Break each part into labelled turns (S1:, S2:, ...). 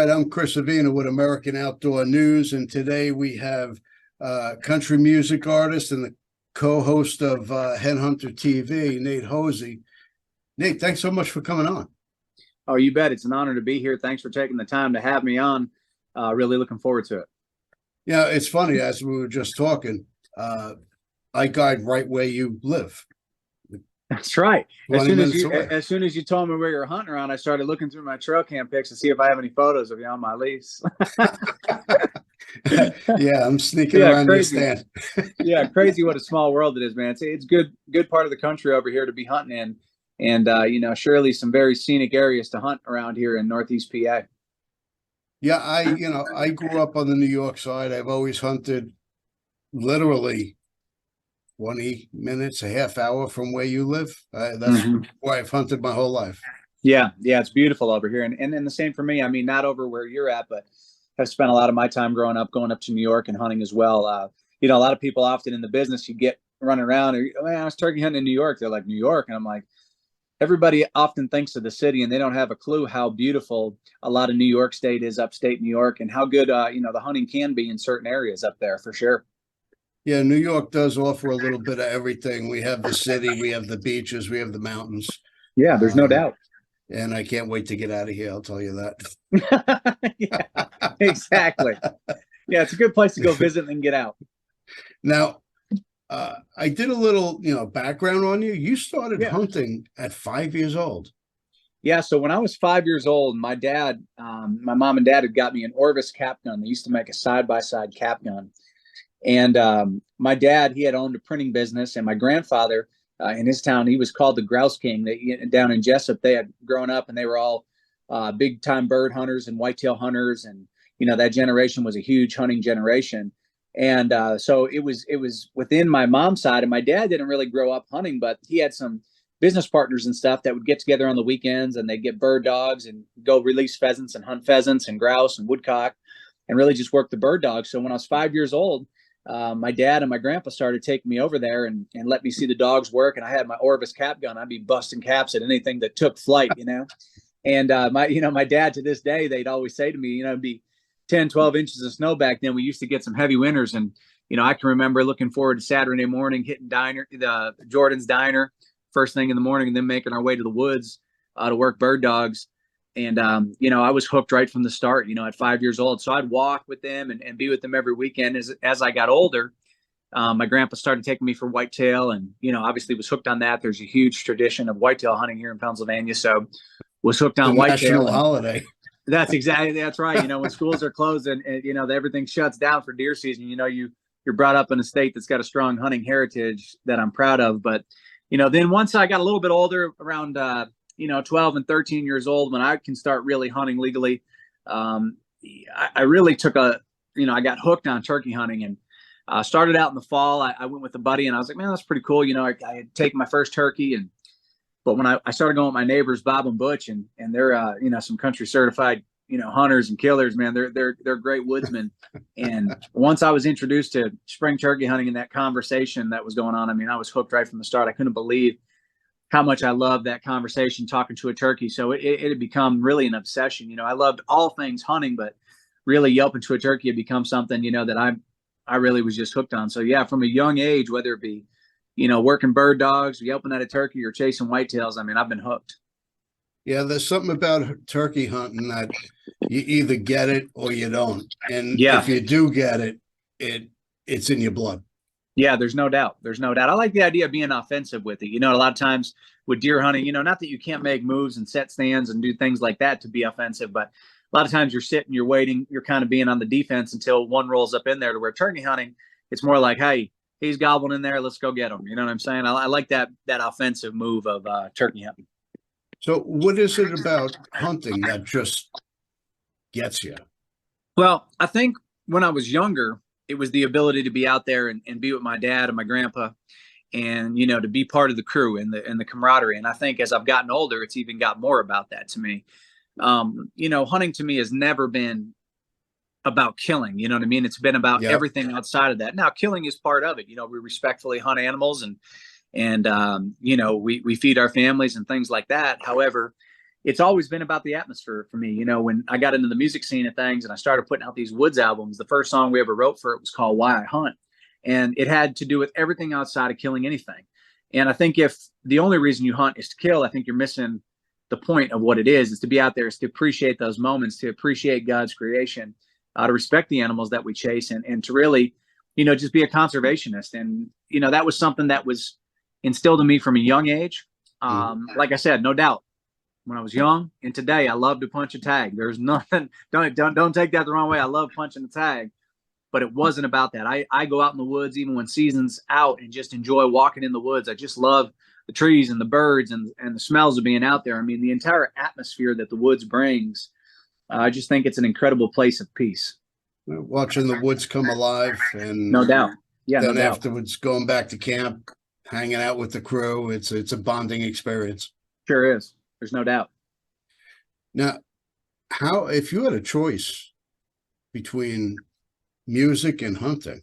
S1: right, I'm Chris Avina with American Outdoor News, and today we have country music artist and the co-host of Headhunter TV, Nate Hosie. Nate, thanks so much for coming on.
S2: Oh, you bet. It's an honor to be here. Thanks for taking the time to have me on. Really looking forward to it.
S1: Yeah, it's funny, as we were just talking, I guide right where you live.
S2: That's right. As
S1: 20
S2: soon as
S1: minutes away.
S2: as soon as you told me where you're hunting around, I started looking through my trail cam pics to see if I have any photos of you on my lease.
S1: Yeah, I'm sneaking around your stand.
S2: Yeah, crazy what a small world it is, man. It's good part of the country over here to be hunting in, and surely some very scenic areas to hunt around here in Northeast PA.
S1: Yeah, I grew up on the New York side. I've always hunted literally 20 minutes, a half hour from where you live. That's where I've hunted my whole life.
S2: Yeah, it's beautiful over here, and the same for me. I mean, not over where you're at, but I've spent a lot of my time growing up going up to New York and hunting as well. A lot of people often in the business, you get running around, oh, man, I was turkey hunting in New York. They're like, New York, and I'm like, everybody often thinks of the city, and they don't have a clue how beautiful a lot of New York State is, upstate New York, and how good the hunting can be in certain areas up there for sure.
S1: Yeah, New York does offer a little bit of everything. We have the city, we have the beaches, we have the mountains.
S2: Yeah, there's no doubt.
S1: And I can't wait to get out of here, I'll tell you that.
S2: Yeah, exactly. Yeah, it's a good place to go visit and get out.
S1: Now, I did a little, background on you. You started hunting at 5 years old.
S2: Yeah, so when I was 5 years old, my dad, my mom and dad had got me an Orvis cap gun. They used to make a side-by-side cap gun. And my dad, he had owned a printing business, and my grandfather in his town, he was called the Grouse King. Down in Jessup, they had grown up, and they were all big time bird hunters and whitetail hunters, and that generation was a huge hunting generation. And so it was within my mom's side, and my dad didn't really grow up hunting, but he had some business partners and stuff that would get together on the weekends, and they'd get bird dogs and go release pheasants and hunt pheasants and grouse and woodcock, and really just work the bird dogs. So when I was 5 years old, my dad and my grandpa started taking me over there and let me see the dogs work. And I had my Orvis cap gun. I'd be busting caps at anything that took flight, And my dad, to this day, they'd always say to me, it'd be 10, 12 inches of snow back then. We used to get some heavy winters. And, I can remember looking forward to Saturday morning, hitting the Jordan's Diner first thing in the morning, and then making our way to the woods to work bird dogs. And, I was hooked right from the start, at 5 years old. So I'd walk with them and be with them every weekend. As I got older, my grandpa started taking me for whitetail, and, obviously was hooked on that. There's a huge tradition of whitetail hunting here in Pennsylvania. So was hooked on whitetail.
S1: National holiday.
S2: That's right. When schools are closed and everything shuts down for deer season, you're brought up in a state that's got a strong hunting heritage that I'm proud of. But, then once I got a little bit older, around, 12 and 13 years old, when I can start really hunting legally, I really took I got hooked on turkey hunting, and started out in the fall. I went with a buddy, and I was like, man, that's pretty cool. I had taken my first turkey, but when I started going with my neighbors, Bob and Butch, and they're, some country certified, hunters and killers, man, they're great woodsmen. And once I was introduced to spring turkey hunting and that conversation that was going on, I mean, I was hooked right from the start. I couldn't believe how much I loved that conversation, talking to a turkey. So it had become really an obsession. I loved all things hunting, but really yelping to a turkey had become something, that I really was just hooked on. So yeah, from a young age, whether it be, working bird dogs, yelping at a turkey, or chasing whitetails, I mean, I've been hooked.
S1: Yeah, there's something about turkey hunting that you either get it or you don't. And if you do get it, it's in your blood.
S2: Yeah, there's no doubt. I like the idea of being offensive with it. A lot of times with deer hunting, not that you can't make moves and set stands and do things like that to be offensive, but a lot of times you're sitting, you're waiting, you're kind of being on the defense until one rolls up in there. To where turkey hunting, it's more like, hey, he's gobbling in there, let's go get him. You know what I'm saying? I like that offensive move of turkey hunting.
S1: So what is it about hunting that just gets you?
S2: Well, I think when I was younger, it was the ability to be out there and be with my dad and my grandpa, and, to be part of the crew and the camaraderie. And I think as I've gotten older, it's even got more about that to me. Hunting to me has never been about killing, you know what I mean? It's been about everything outside of that. Now, killing is part of it. We respectfully hunt animals, and we feed our families and things like that. However, it's always been about the atmosphere for me. You know, when I got into the music scene of things and I started putting out these Woods albums, the first song we ever wrote for it was called Why I Hunt. And it had to do with everything outside of killing anything. And I think if the only reason you hunt is to kill, I think you're missing the point of what it is to be out there, is to appreciate those moments, to appreciate God's creation, to respect the animals that we chase, and to really, you know, just be a conservationist. And, you know, that was something that was instilled in me from a young age. Like I said, no doubt, when I was young and today, I love to punch a tag. There's nothing, don't take that the wrong way. I love punching the tag, but it wasn't about that. I go out in the woods, even when season's out, and just enjoy walking in the woods. I just love the trees and the birds and the smells of being out there. I mean, the entire atmosphere that the woods brings, I just think it's an incredible place of peace.
S1: Watching the woods come alive, and
S2: no doubt. Yeah.
S1: then
S2: no doubt.
S1: afterwards going back to camp, hanging out with the crew. It's a bonding experience.
S2: Sure is. There's no doubt.
S1: Now, if you had a choice between music and hunting,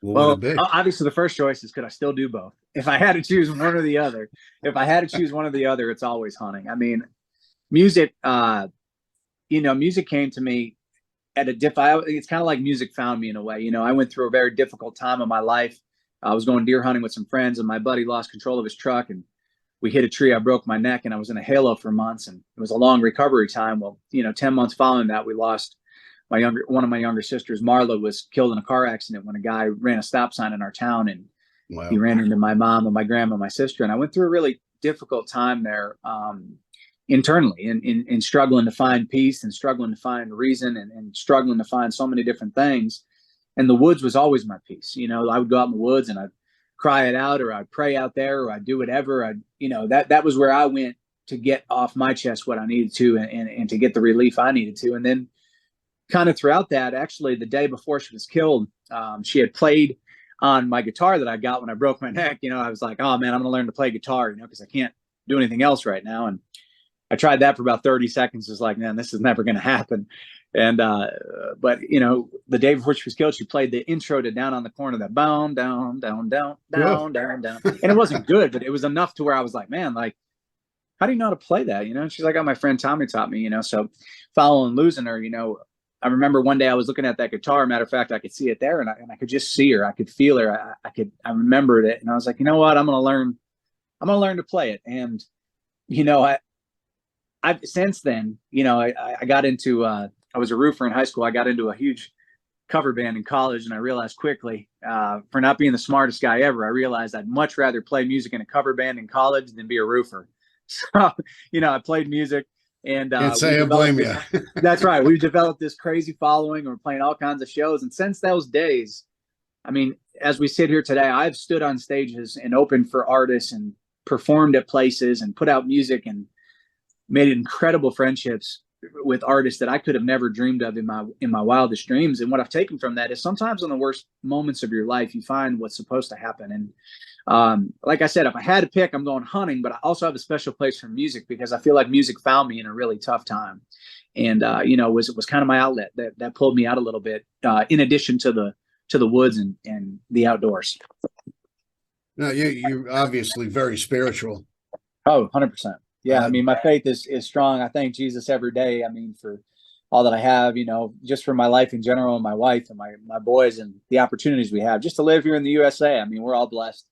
S1: what would it be?
S2: Obviously the first choice is, could I still do both? If I had to choose one or the other, it's always hunting. I mean, music, you know, music came to me at it's kind of like music found me in a way. You know, I went through a very difficult time in my life. I was going deer hunting with some friends, and my buddy lost control of his truck, and we hit a tree. I broke my neck, and I was in a halo for months, and it was a long recovery time. Well, you know, 10 months following that, we lost one of my younger sisters. Marla was killed in a car accident when a guy ran a stop sign in our town, and
S1: Wow.
S2: he ran into my mom and my grandma and my sister. And I went through a really difficult time there, internally, in struggling to find peace, and struggling to find reason, and struggling to find so many different things. And the woods was always my peace. You know, I would go out in the woods and I'd cry it out, or I'd pray out there, or I'd do whatever. You know, that was where I went to get off my chest what I needed to, and to get the relief I needed to. And then kind of throughout that, actually, the day before she was killed, she had played on my guitar that I got when I broke my neck. You know, I was like, oh man, I'm going to learn to play guitar, you know, because I can't do anything else right now. And I tried that for about 30 seconds. It's like, man, this is never going to happen. And, but you know, the day before she was killed, she played the intro to Down on the Corner, that bound, down, down, down, down, down, down. And it wasn't good, but it was enough to where I was like, man, like, how do you know how to play that? You know, and she's like, oh, my friend Tommy taught me, you know. So following losing her, you know, I remember one day I was looking at that guitar. Matter of fact, I could see it there, and I could just see her. I could feel her. I remembered it, and I was like, you know what? I'm going to learn to play it. And, you know, I've since then, you know, I got into, I was a roofer in high school. I got into a huge cover band in college, and I realized quickly, for not being the smartest guy ever, I realized I'd much rather play music in a cover band in college than be a roofer. So, you know, I played music. And
S1: can't say I blame you.
S2: That's right. We've developed this crazy following. We're playing all kinds of shows. And since those days, I mean, as we sit here today, I've stood on stages and opened for artists and performed at places and put out music and made incredible friendships with artists that I could have never dreamed of in my wildest dreams. And what I've taken from that is sometimes in the worst moments of your life, you find what's supposed to happen. And like I said, if I had to pick, I'm going hunting, but I also have a special place for music, because I feel like music found me in a really tough time. And, you know, it was kind of my outlet that pulled me out a little bit, in addition to the woods and the outdoors.
S1: No, you're obviously very spiritual.
S2: Oh, 100%. Yeah. I mean, my faith is strong. I thank Jesus every day. I mean, for all that I have, you know, just for my life in general, and my wife and my boys, and the opportunities we have just to live here in the USA. I mean, we're all blessed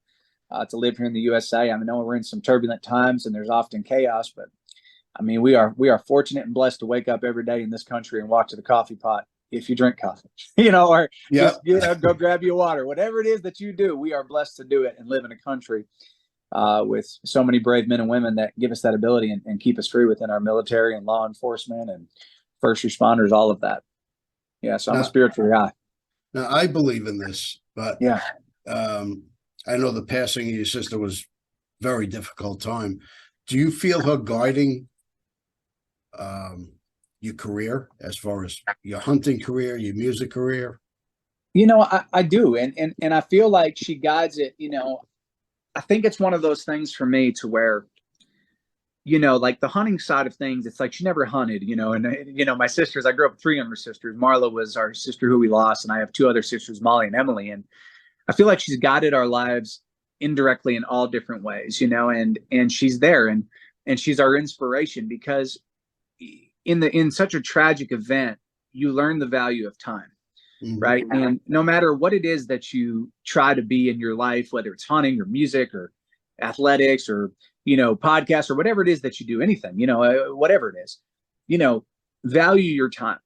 S2: to live here in the USA. I know we're in some turbulent times, and there's often chaos, but I mean, we are fortunate and blessed to wake up every day in this country and walk to the coffee pot, if you drink coffee, you know, or just, you know, go grab your water, whatever it is that you do. We are blessed to do it and live in a country with so many brave men and women that give us that ability and keep us free within our military and law enforcement and first responders, all of that. Yeah. So I'm a spiritual guy.
S1: Now, I believe in this, but
S2: yeah,
S1: I know the passing of your sister was very difficult time. Do you feel her guiding your career, as far as your hunting career, your music career?
S2: You know, I do. And I feel like she guides it. You know, I think it's one of those things for me to where, you know, like the hunting side of things, it's like she never hunted, you know, and, you know, my sisters, I grew up with 3 younger sisters. Marla was our sister who we lost, and I have 2 other sisters, Molly and Emily. And I feel like she's guided our lives indirectly in all different ways, you know, and she's there. And and she's our inspiration because in such a tragic event, you learn the value of time. Right. And no matter what it is that you try to be in your life, whether it's hunting or music or athletics or, podcasts or whatever it is that you do, anything, whatever it is, value your time,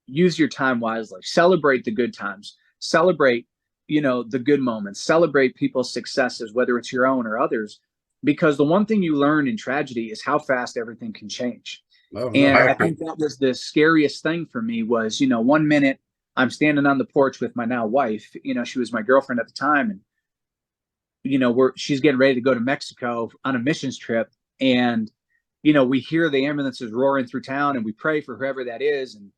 S2: use your time wisely, celebrate the good times, celebrate, the good moments, celebrate people's successes, whether it's your own or others, because the one thing you learn in tragedy is how fast everything can change. Oh, and I think that was the scariest thing for me was, one minute I'm standing on the porch with my now wife, she was my girlfriend at the time. And, she's getting ready to go to Mexico on a missions trip. And, we hear the ambulances roaring through town and we pray for whoever that is. And,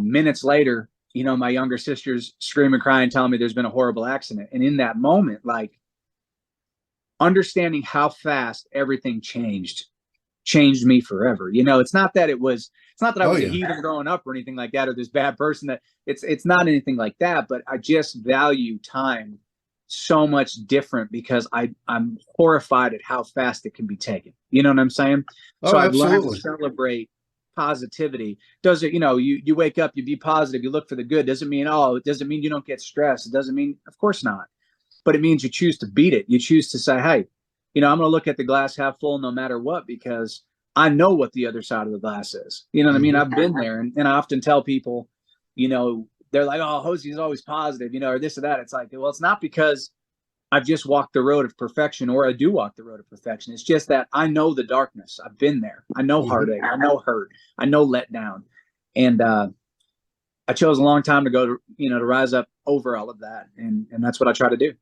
S2: minutes later, my younger sister's screaming, crying, telling me there's been a horrible accident. And in that moment, like understanding how fast everything changed me forever. It's not that I was a heathen growing up or anything like that, or this bad person. That it's not anything like that, but I just value time so much different because I'm horrified at how fast it can be taken. You know what I'm saying? So I've learned to celebrate positivity. Does it, you wake up, you be positive, you look for the good. Doesn't mean, it doesn't mean you don't get stressed. It doesn't mean, of course not, but it means you choose to beat it. You choose to say, hey, I'm going to look at the glass half full no matter what, because I know what the other side of the glass is. You know what I mean? I've been there. And I often tell people, they're like, oh, Hosie's always positive, or this or that. It's like, well, it's not because I've just walked the road of perfection, or I do walk the road of perfection. It's just that I know the darkness. I've been there. I know heartache. I know hurt. I know let down. And I chose a long time to go to rise up over all of that. And that's what I try to do.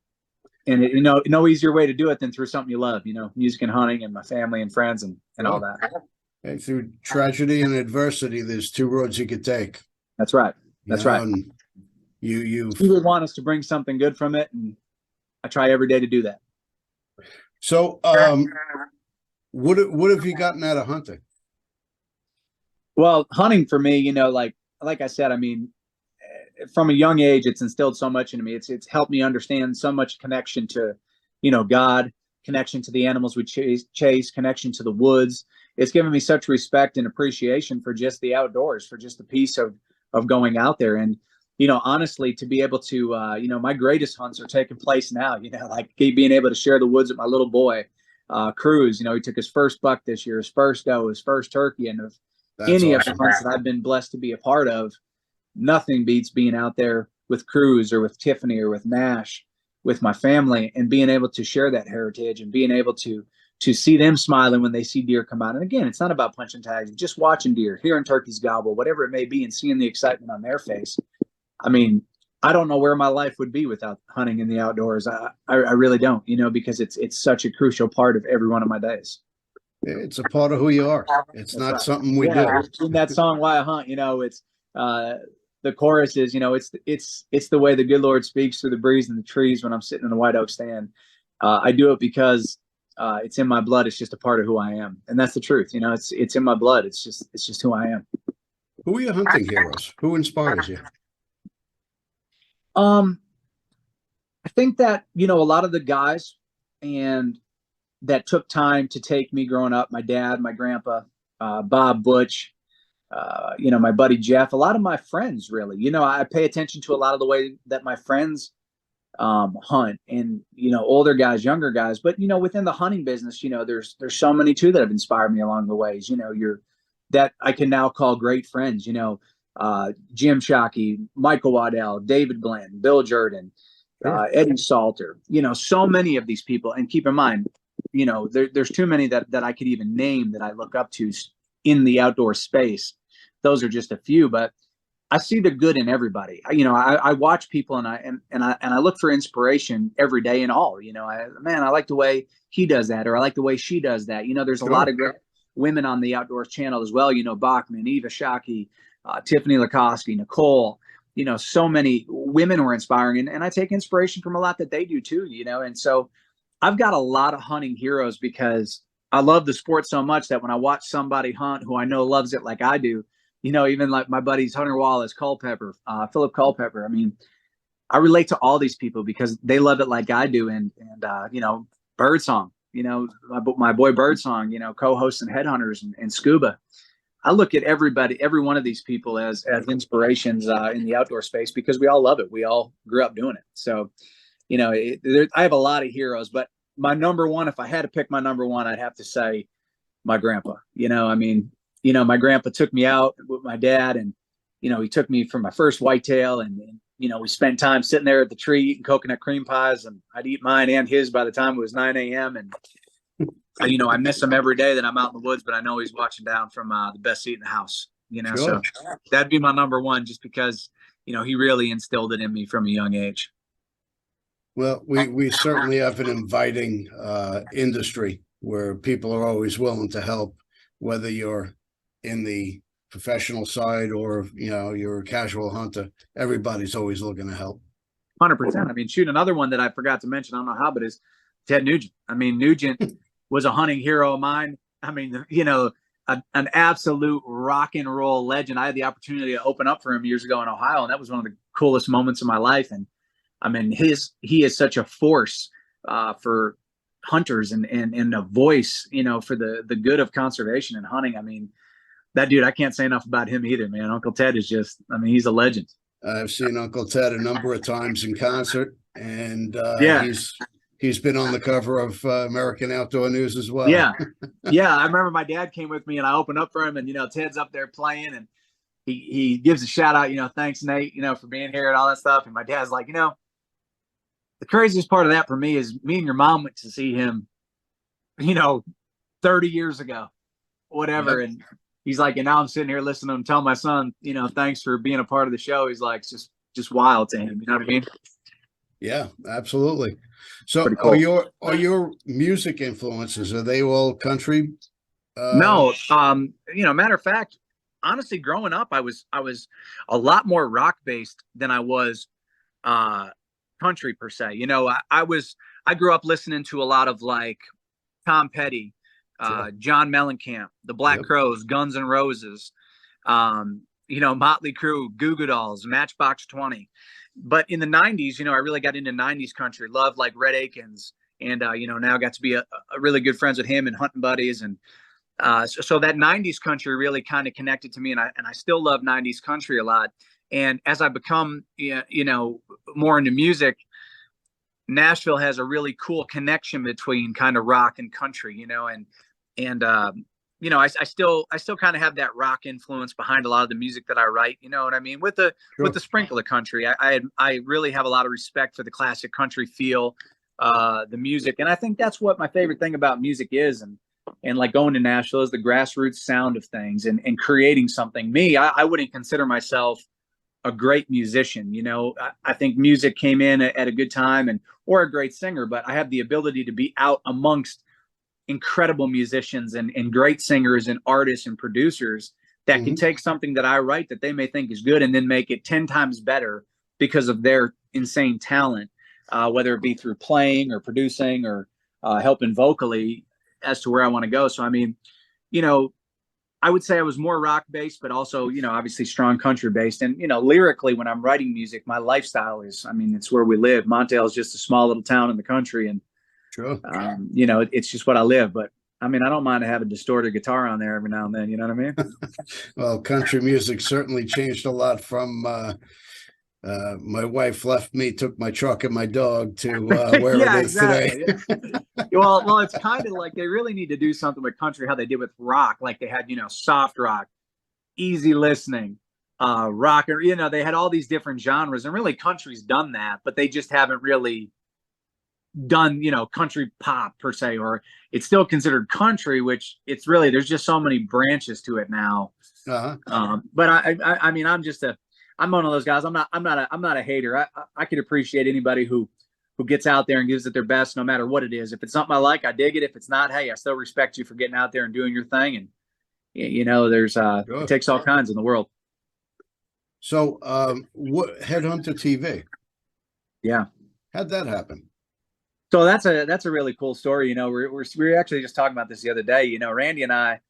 S2: And no easier way to do it than through something you love, music and hunting and my family and friends and all that.
S1: And through tragedy and adversity, there's two roads you could take.
S2: That's right. That's right.
S1: You
S2: would want us to bring something good from it, and I try every day to do that.
S1: So, what have you gotten out of hunting?
S2: Well, hunting for me, like I said, I mean, from a young age, it's instilled so much into me. It's helped me understand so much connection to, God, connection to the animals we chase, connection to the woods. It's given me such respect and appreciation for just the outdoors, for just the peace of going out there. And, honestly, to be able to, my greatest hunts are taking place now, like being able to share the woods with my little boy, Cruz. He took his first buck this year, his first doe, his first turkey. And of any of the hunts that I've been blessed to be a part of, nothing beats being out there with Cruz or with Tiffany or with Nash, with my family, and being able to share that heritage and being able to see them smiling when they see deer come out. And again, it's not about punching tags, just watching deer, hearing turkeys gobble, whatever it may be, and seeing the excitement on their face. I mean, I don't know where my life would be without hunting in the outdoors. I really don't, because it's such a crucial part of every one of my days.
S1: It's a part of who you are. It's That's not something we do.
S2: In that song, Why I Hunt, it's the chorus is, it's the way the good Lord speaks through the breeze in the trees when I'm sitting in a white oak stand. I do it because it's in my blood. It's just a part of who I am. And that's the truth. It's in my blood. It's just who I am.
S1: Who are your hunting heroes? Who inspires you?
S2: I think that, a lot of the guys and that took time to take me growing up, my dad, my grandpa, Bob, Butch, my buddy Jeff, a lot of my friends, really, I pay attention to a lot of the way that my friends hunt, and older guys, younger guys, but within the hunting business, there's so many too that have inspired me along the ways. That I can now call great friends. Jim Shockey, Michael Waddell, David Blanton, Bill Jordan, Eddie Salter. So many of these people, and keep in mind, there's too many that I could even name that I look up to in the outdoor space. Those are just a few, but I see the good in everybody. I watch people and I look for inspiration every day in all. I like the way he does that, or I like the way she does that. There's a lot of great women on the Outdoors channel as well. Bachman, Eva Shockey, Tiffany Lakoski, Nicole. So many women who are inspiring, and I take inspiration from a lot that they do too. And so I've got a lot of hunting heroes because I love the sport so much that when I watch somebody hunt who I know loves it like I do, even like my buddies Hunter Wallace, Culpepper, Philip Culpepper. I mean, I relate to all these people because they love it like I do. And Birdsong, my boy Birdsong, co-hosting Headhunters and Scuba. I look at every one of these people as inspirations in the outdoor space because we all love it. We all grew up doing it. So, I have a lot of heroes, but my number one, if I had to pick my number one, I'd have to say my grandpa. My grandpa took me out with my dad, and he took me for my first whitetail, and we spent time sitting there at the tree eating coconut cream pies, and I'd eat mine and his by the time it was 9 a.m. And I miss him every day that I'm out in the woods, but I know he's watching down from the best seat in the house.
S1: Sure.
S2: So that'd be my number one, just because he really instilled it in me from a young age.
S1: Well, we certainly have an inviting industry where people are always willing to help, whether you're in the professional side or you're a casual hunter. Everybody's always looking to help.
S2: 100%. I mean, shoot, another one that I forgot to mention, I don't know how, but is Ted Nugent. I mean, Nugent was a hunting hero of mine. I mean, an absolute rock and roll legend. I had the opportunity to open up for him years ago in Ohio, and that was one of the coolest moments of my life. And I mean, he is such a force for hunters and a voice, for the good of conservation and hunting. I mean, that dude, I can't say enough about him either, man. Uncle Ted is he's a legend.
S1: I've seen Uncle Ted a number of times in concert, and he's been on the cover of American Outdoor News as well.
S2: Yeah. Yeah. I remember my dad came with me and I opened up for him, and, Ted's up there playing, and he gives a shout out, thanks Nate, for being here and all that stuff. And my dad's like, the craziest part of that for me is me and your mom went to see him, 30 years ago, whatever. Yep. And he's like, and now I'm sitting here listening to him tell my son, thanks for being a part of the show. He's like, it's just wild to him. You know what I mean?
S1: Yeah, absolutely. So
S2: cool.
S1: are your music influences, are they all country?
S2: No. Matter of fact, honestly, growing up, I was a lot more rock based than I was country per se. I grew up listening to a lot of like Tom Petty, John Mellencamp, the Black Crowes, Guns N' Roses, Motley Crue, Goo Goo Dolls, Matchbox 20. But in the 90s, I really got into 90s country, loved like Red Akins, and now got to be a really good friends with him and hunting buddies. And so that 90s country really kind of connected to me, and I still love 90s country a lot. And as I become more into music, Nashville has a really cool connection between kind of rock and country, I still kind of have that rock influence behind a lot of the music that I write. You know what I mean? With the sprinkle of country, I really have a lot of respect for the classic country feel, the music, and I think that's what my favorite thing about music is. And like going to Nashville is the grassroots sound of things and creating something. I wouldn't consider myself a great musician. I think music came in at a good time or a great singer, but I have the ability to be out amongst incredible musicians and great singers and artists and producers that can take something that I write that they may think is good and then make it 10 times better because of their insane talent, whether it be through playing or producing or helping vocally as to where I want to go. So, I mean, I would say I was more rock based, but also, obviously strong country based. And, lyrically, when I'm writing music, my lifestyle is, it's where we live. Montail is just a small little town in the country. And, it's just what I live. But I don't mind to have a distorted guitar on there every now and then. You know what I mean?
S1: Well, country music certainly changed a lot from my wife left me, took my truck and my dog to where it is today.
S2: Well, it's kind of like they really need to do something with country, how they did with rock. Like they had, soft rock, easy listening, rock, or, they had all these different genres, and really country's done that, but they just haven't really done, country pop per se, or it's still considered country, which it's really, there's just so many branches to it now. But I'm one of those guys. I'm not a hater. I could appreciate anybody who gets out there and gives it their best, no matter what it is. If it's something I like, I dig it. If it's not, hey, I still respect you for getting out there and doing your thing. And there's it takes all kinds in the world.
S1: So, what Headhunter TV?
S2: Yeah,
S1: how'd that happen?
S2: So that's a really cool story. We're actually just talking about this the other day. Randy and I,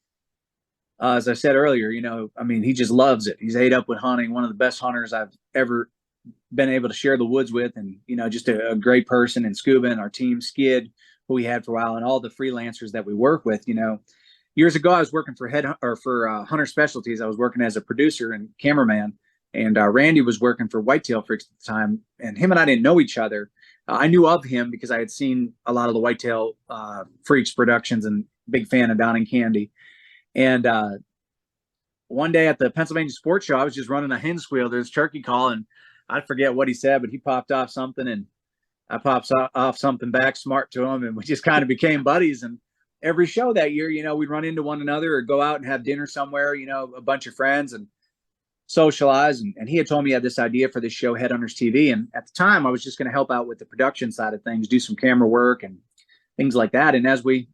S2: as I said earlier, he just loves it. He's ate up with hunting, one of the best hunters I've ever been able to share the woods with, and just a great person. And Scuba and our team Skid, who we had for a while, and all the freelancers that we work with. Years ago, I was working for Hunter Specialties. I was working as a producer and cameraman, and Randy was working for Whitetail Freaks at the time. And him and I didn't know each other. I knew of him because I had seen a lot of the Whitetail Freaks productions and big fan of Down and Candy. And one day at the Pennsylvania Sports Show, I was just running a hen squeal. There's turkey call, and I forget what he said, but he popped off something, and I popped off something back smart to him, and we just kind of became buddies. And every show that year, we'd run into one another or go out and have dinner somewhere, a bunch of friends and socialize. And he had told me he had this idea for this show, Headhunters TV. And at the time, I was just going to help out with the production side of things, do some camera work and things like that. And as we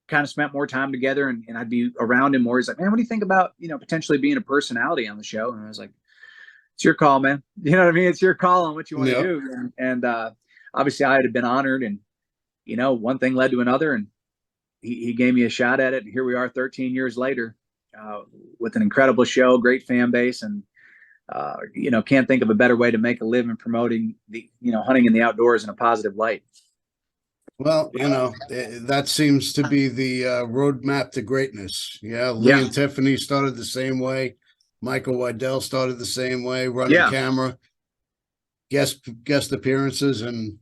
S2: kind of spent more time together and I'd be around him more, he's like, man, what do you think about, potentially being a personality on the show? And I was like, it's your call, man. You know what I mean? It's your call on what you want to do. And obviously I had been honored, and, one thing led to another, and he gave me a shot at it. And here we are 13 years later with an incredible show, great fan base. And, can't think of a better way to make a living promoting the, hunting in the outdoors in a positive light.
S1: Well, that seems to be the roadmap to greatness. Yeah. Lee and Tiffany started the same way. Michael Waddell started the same way, running camera, guest appearances, and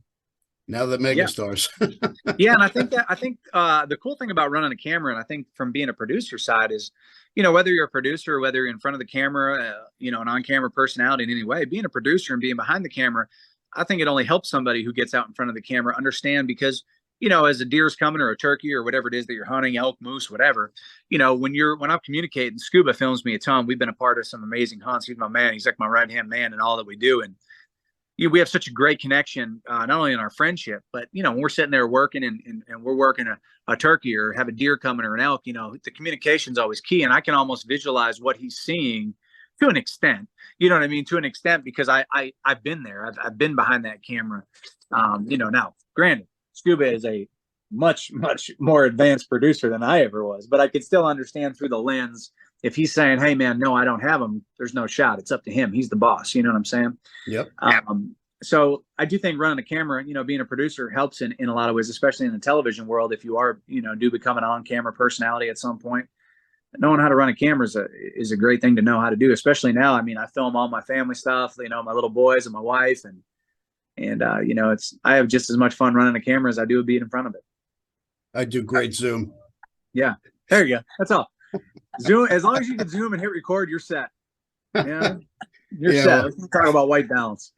S1: now they're megastars.
S2: And I think the cool thing about running a camera, and I think from being a producer side, is, whether you're a producer or whether you're in front of the camera, an on-camera personality in any way, being a producer and being behind the camera, I think it only helps somebody who gets out in front of the camera understand, because, as a deer's coming or a turkey or whatever it is that you're hunting, elk, moose, whatever, when I'm communicating, Scuba films me a ton. We've been a part of some amazing hunts. He's my man. He's like my right-hand man in all that we do. And we have such a great connection, not only in our friendship, but, when we're sitting there working and we're working a turkey or have a deer coming or an elk, the communication's always key. And I can almost visualize what he's seeing to an extent, you know what I mean? To an extent, because I've been there. I've been behind that camera. Now granted, Scuba is a much, much more advanced producer than I ever was, but I could still understand through the lens. If he's saying, hey man, no, I don't have him, there's no shot. It's up to him. He's the boss. You know what I'm saying?
S1: Yep.
S2: So I do think running a camera, being a producer helps in a lot of ways, especially in the television world. If you are, do become an on-camera personality at some point, knowing how to run a camera is a great thing to know how to do, especially now. I mean, I film all my family stuff, my little boys and my wife, and I have just as much fun running a camera as I do being in front of it.
S1: I do great Zoom.
S2: Yeah, there you go. That's all. Zoom, as long as you can zoom and hit record, you're set. You're set.
S1: Well,
S2: Let's talk about white balance.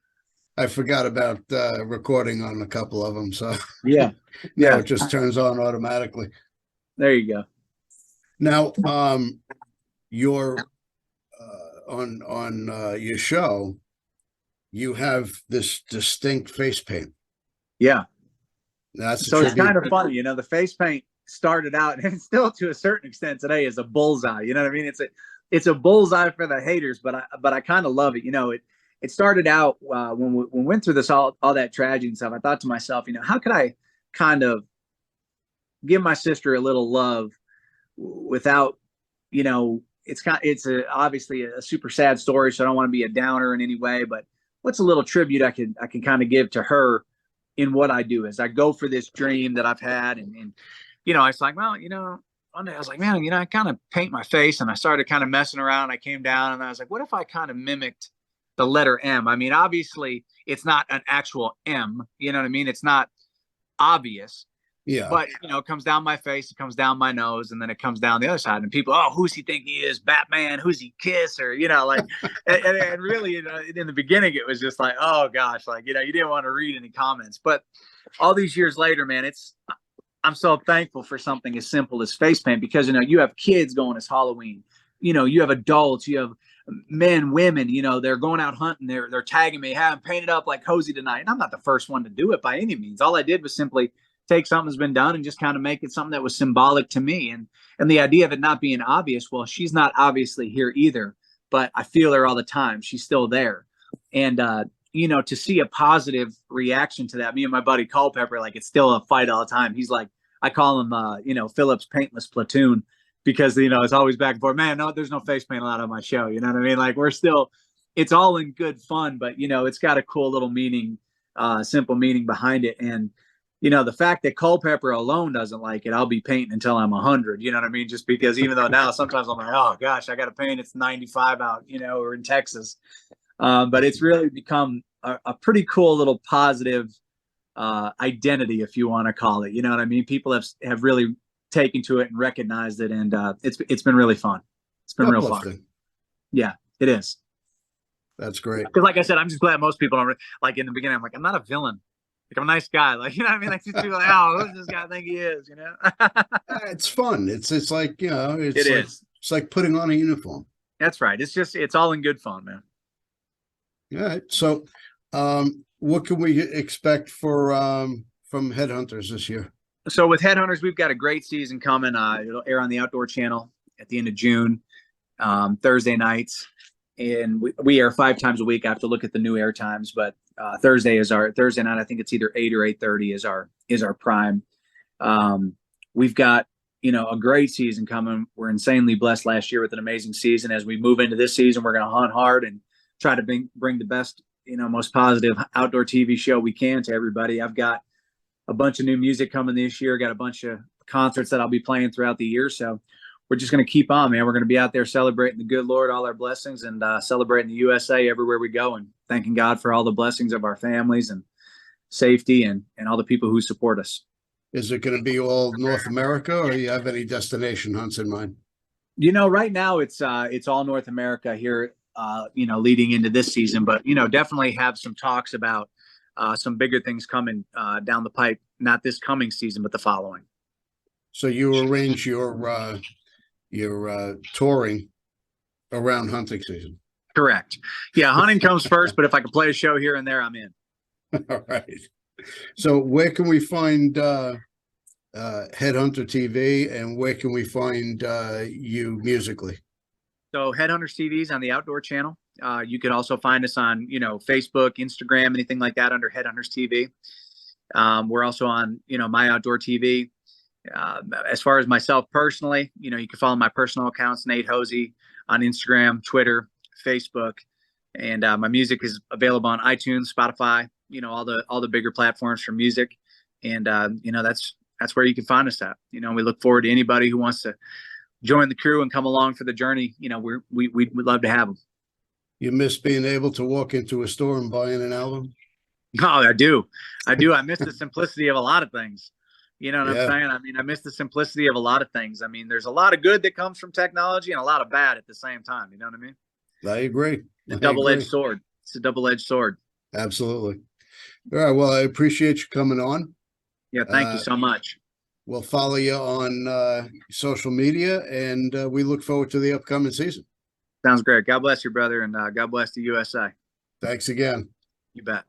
S1: I forgot about recording on a couple of them, so
S2: it
S1: just turns on automatically.
S2: There you go.
S1: Now, you're on your show, you have this distinct face paint.
S2: Yeah,
S1: that's
S2: so it's kind of funny. The face paint started out, and still to a certain extent today, is a bullseye. You know what I mean? It's a bullseye for the haters, but I kind of love it. It started out when we went through this all that tragedy and stuff. I thought to myself, how could I kind of give my sister a little love without, it's obviously a super sad story, so I don't want to be a downer in any way, but what's a little tribute I can kind of give to her in what I do as I go for this dream that I've had. And I was like, well, one day I was like, man, I kind of paint my face, and I started kind of messing around. I came down and I was like, what if I kind of mimicked the letter M? I mean, obviously it's not an actual M, you know what I mean? It's not obvious. Yeah. But, it comes down my face, it comes down my nose, and then it comes down the other side. And people, oh, who's he think he is? Batman? Who's he Kiss? Or, and really, in the beginning, it was just like, oh gosh, you didn't want to read any comments. But all these years later, man, I'm so thankful for something as simple as face paint, because, you have kids going as Halloween, you have adults, you have men, women, they're going out hunting. They're tagging me, hey, I'm painted up like Hosie tonight. And I'm not the first one to do it by any means. All I did was simply take something that's been done and just kind of make it something that was symbolic to me. And the idea of it not being obvious, well, she's not obviously here either, but I feel her all the time. She's still there. And, to see a positive reaction to that, me and my buddy Culpepper, it's still a fight all the time. He's like, I call him, Phillips Paintless Platoon, because, it's always back and forth, man, no, there's no face paint allowed on my show. You know what I mean? We're still, it's all in good fun, but, it's got a cool little meaning, simple meaning behind it. And, the fact that Culpeper alone doesn't like it, I'll be painting until I'm 100. You know what I mean? Just because even though now sometimes I'm like, oh gosh, I got to paint. It's 95 out, or in Texas. But it's really become a pretty cool little positive identity, if you want to call it. You know what I mean? People have really taken to it and recognized it, and it's been really fun. It's been real fun. Yeah, it is.
S1: That's great.
S2: Because like I said, I'm just glad most people don't like in the beginning. I'm like, I'm not a villain. Like, I'm a nice guy. Like, you know what I mean? Like, people are like, oh, who's this guy think he is?
S1: It's fun. It's like, it's like putting on a uniform.
S2: That's right. It's all in good fun, man.
S1: All right. So, what can we expect from Headhunters this year?
S2: So with Headhunters, we've got a great season coming. It'll air on the Outdoor Channel at the end of June, Thursday nights. And we air 5 times a week. I have to look at the new air times, but Thursday night. I think it's either 8 or 8:30 is our prime. We've got, a great season coming. We're insanely blessed last year with an amazing season. As we move into this season, we're going to hunt hard and try to bring the best, most positive outdoor TV show we can to everybody. I've got a bunch of new music coming this year. Got a bunch of concerts that I'll be playing throughout the year. So we're just going to keep on, man. We're going to be out there celebrating the good Lord, all our blessings, and celebrating the USA everywhere we go, and thanking God for all the blessings of our families and safety and all the people who support us.
S1: Is it going to be all North America, or do you have any destination hunts in mind?
S2: Right now it's all North America here, leading into this season, but, definitely have some talks about some bigger things coming down the pipe, not this coming season, but the following.
S1: So you arrange your touring around hunting season.
S2: Correct. Yeah, hunting comes first, but if I can play a show here and there, I'm in.
S1: All right. So where can we find Headhunter TV, and where can we find you musically?
S2: So Headhunters TV is on the Outdoor Channel. You can also find us on, Facebook, Instagram, anything like that under Headhunters TV. We're also on, My Outdoor TV. As far as myself personally, you can follow my personal accounts, Nate Hosie, on Instagram, Twitter, Facebook, and my music is available on iTunes, Spotify, all the bigger platforms for music, and that's where you can find us at. We look forward to anybody who wants to join the crew and come along for the journey. We'd love to have them.
S1: You miss being able to walk into a store and buy in an album?
S2: Oh, I do. I miss the simplicity of a lot of things. You know what I'm saying? I mean, I miss the simplicity of a lot of things. I mean, there's a lot of good that comes from technology and a lot of bad at the same time. You know what I mean?
S1: I agree.
S2: A double-edged sword. It's a double-edged sword.
S1: Absolutely. All right. Well, I appreciate you coming on.
S2: Yeah. Thank you so much.
S1: We'll follow you on social media, and we look forward to the upcoming season.
S2: Sounds great. God bless you, brother, and God bless the USA.
S1: Thanks again.
S2: You bet.